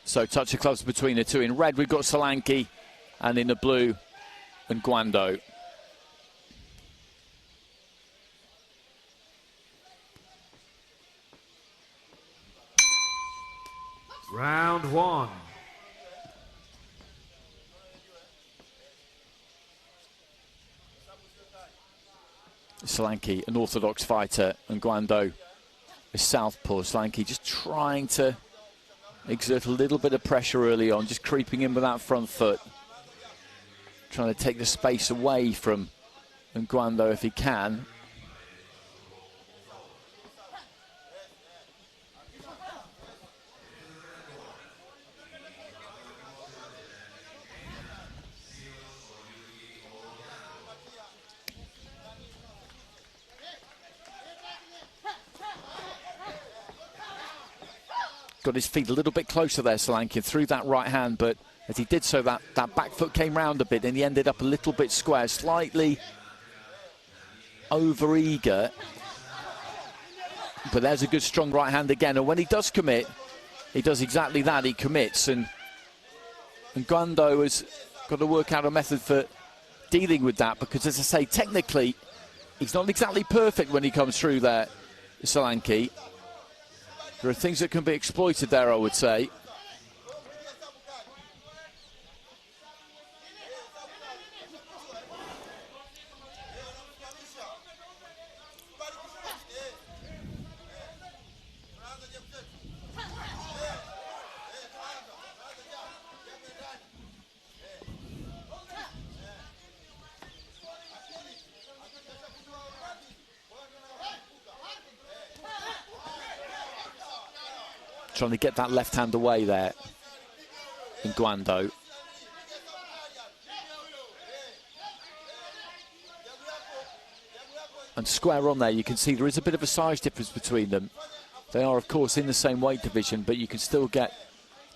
So touch of gloves between the two. In red, we've got Solanki, and in the blue, NGWANDO. Round one. Solanki, an orthodox fighter, and NGWANDO, a southpaw. Solanki just trying to exert a little bit of pressure early on, just creeping in with that front foot. Trying to take the space away from NGWANDO if he can. Got his feet a little bit closer there, Solanki, through that right hand, but as he did so, that back foot came round a bit and he ended up a little bit square, slightly over-eager. But there's a good strong right hand again, and when he does commit, he does exactly that, he commits. And NGWANDO has got to work out a method for dealing with that, because as I say, technically, he's not exactly perfect when he comes through there, Solanki. There are things that can be exploited there, I would say. Trying to get that left hand away there in NGWANDO. And square on there, you can see there is a bit of a size difference between them. They are, of course, in the same weight division, but you can still get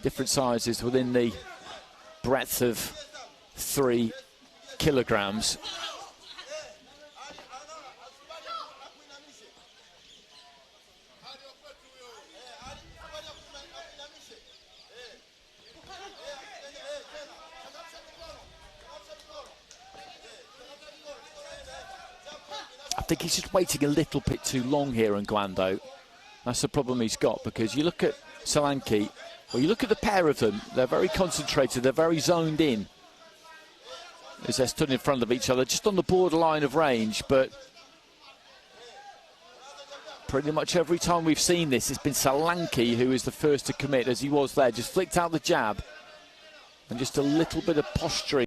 different sizes within the breadth of 3 kilograms. I think he's just waiting a little bit too long here, NGWANDO. That's the problem he's got, because you look at Solanki, well, you look at the pair of them, they're very concentrated, they're very zoned in as they're stood in front of each other, just on the borderline of range. But pretty much every time we've seen this, it's been Solanki who is the first to commit, as he was there, just flicked out the jab and just a little bit of posturing.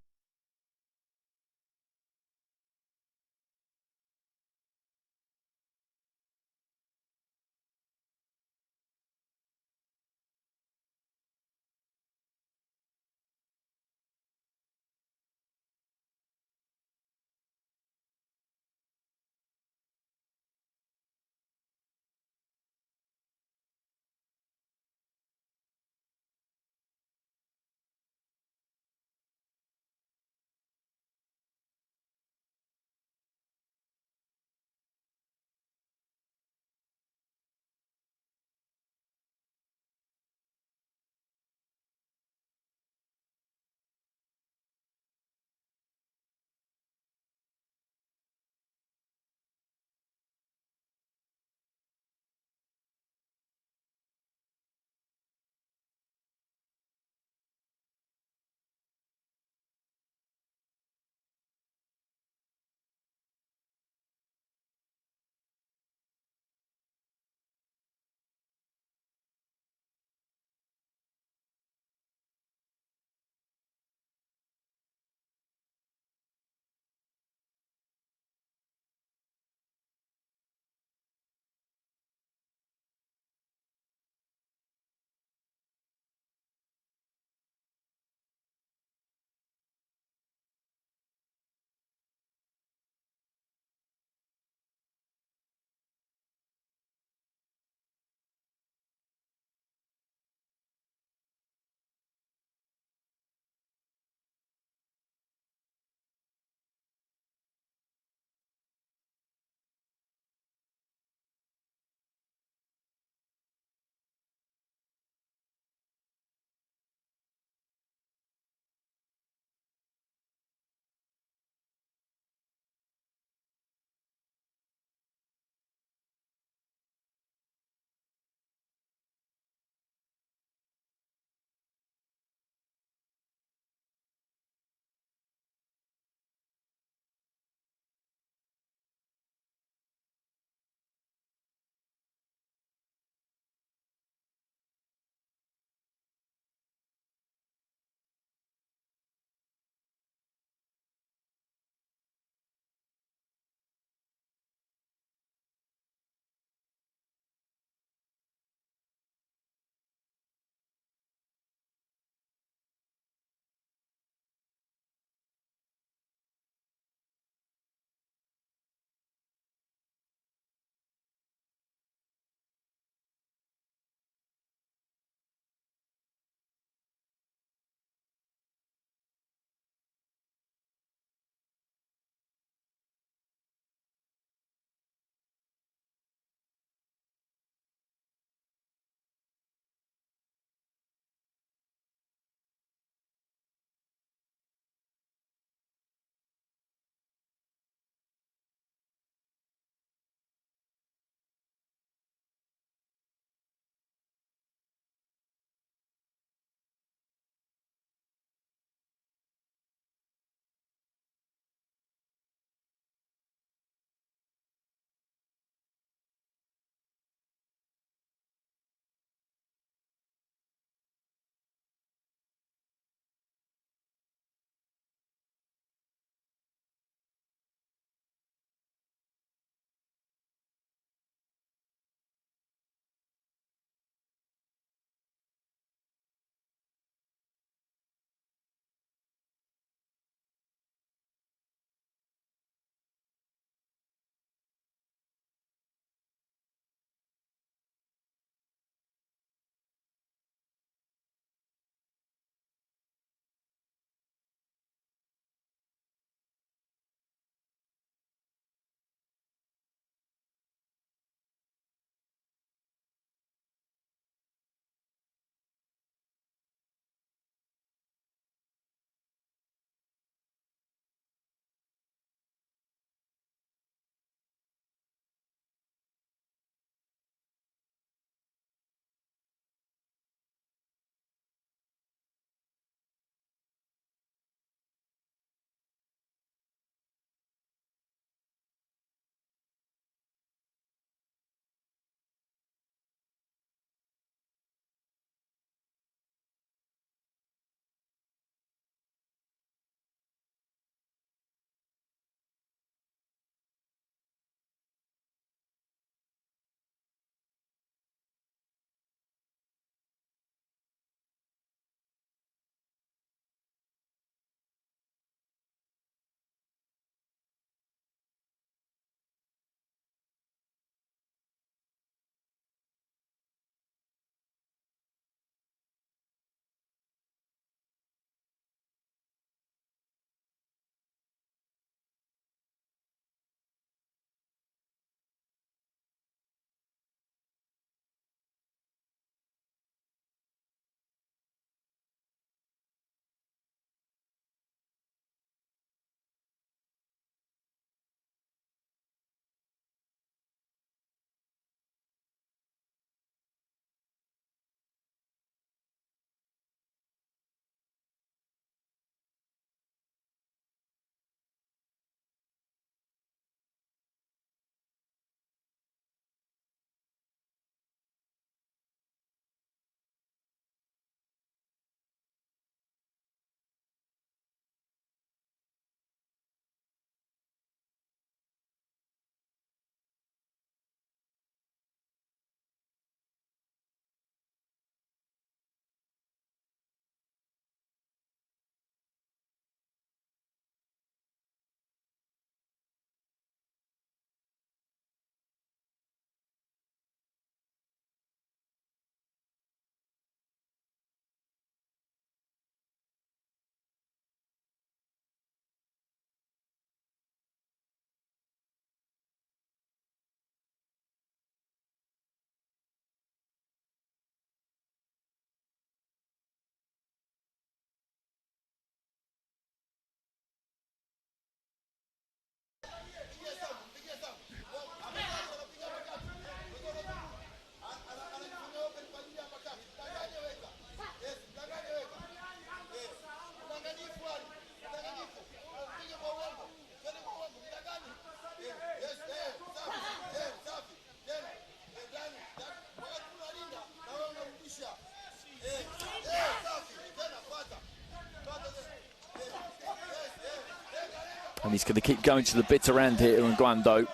And he's going to keep going to the bitter end here, NGWANDO.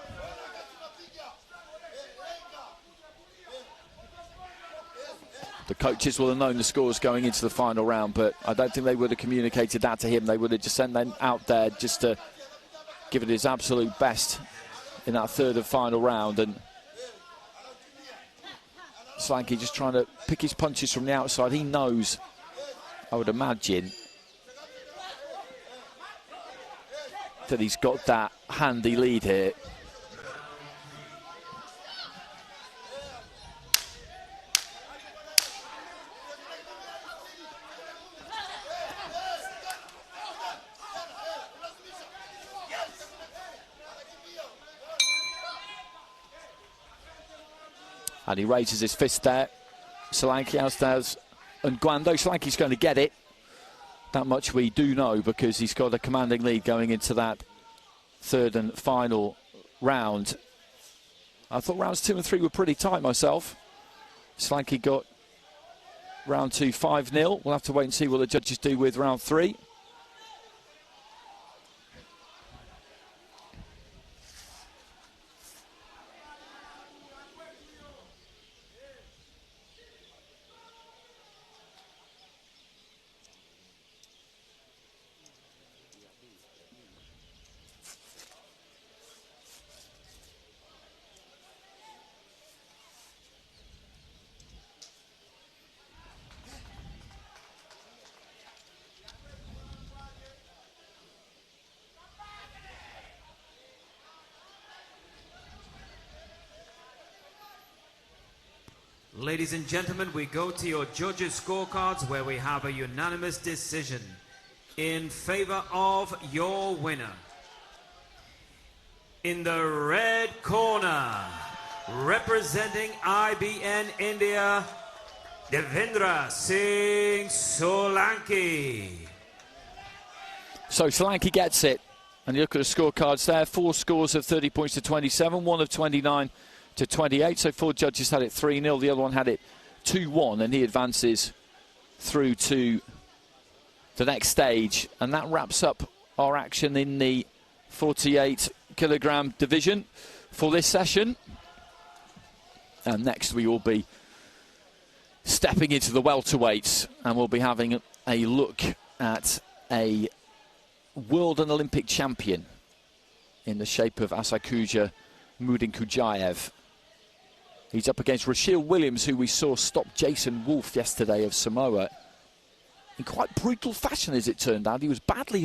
The coaches will have known the scores going into the final round, but I don't think they would have communicated that to him. They would have just sent them out there just to give it his absolute best in that third and final round. And Solanki just trying to pick his punches from the outside. He knows, I would imagine, that he's got that handy lead here. And he raises his fist there. Solanki, as does NGWANDO. Solanki's going to get it. That much we do know, because he's got a commanding lead going into that third and final round. I thought rounds 2 and 3 were pretty tight myself. Solanki got round 2 5-0. We'll have to wait and see what the judges do with round 3. Ladies and gentlemen, we go to your judges' scorecards, where we have a unanimous decision in favor of your winner. In the red corner, representing IBN India, Devendra Singh Solanki. So Solanki gets it. And you look at the scorecards there, 4 scores of 30 points to 27, 1 of 29 to 28. So 4 judges had it 3-0, the other one had it 2-1, and he advances through to the next stage. And that wraps up our action in the 48-kilogram division for this session. And next we will be stepping into the welterweights, and we'll be having a look at a world and Olympic champion in the shape of Asakuja Mudinkujayev. He's up against Rashil Williams, who we saw stop Jason Wolf yesterday of Samoa in quite brutal fashion, as it turned out. He was badly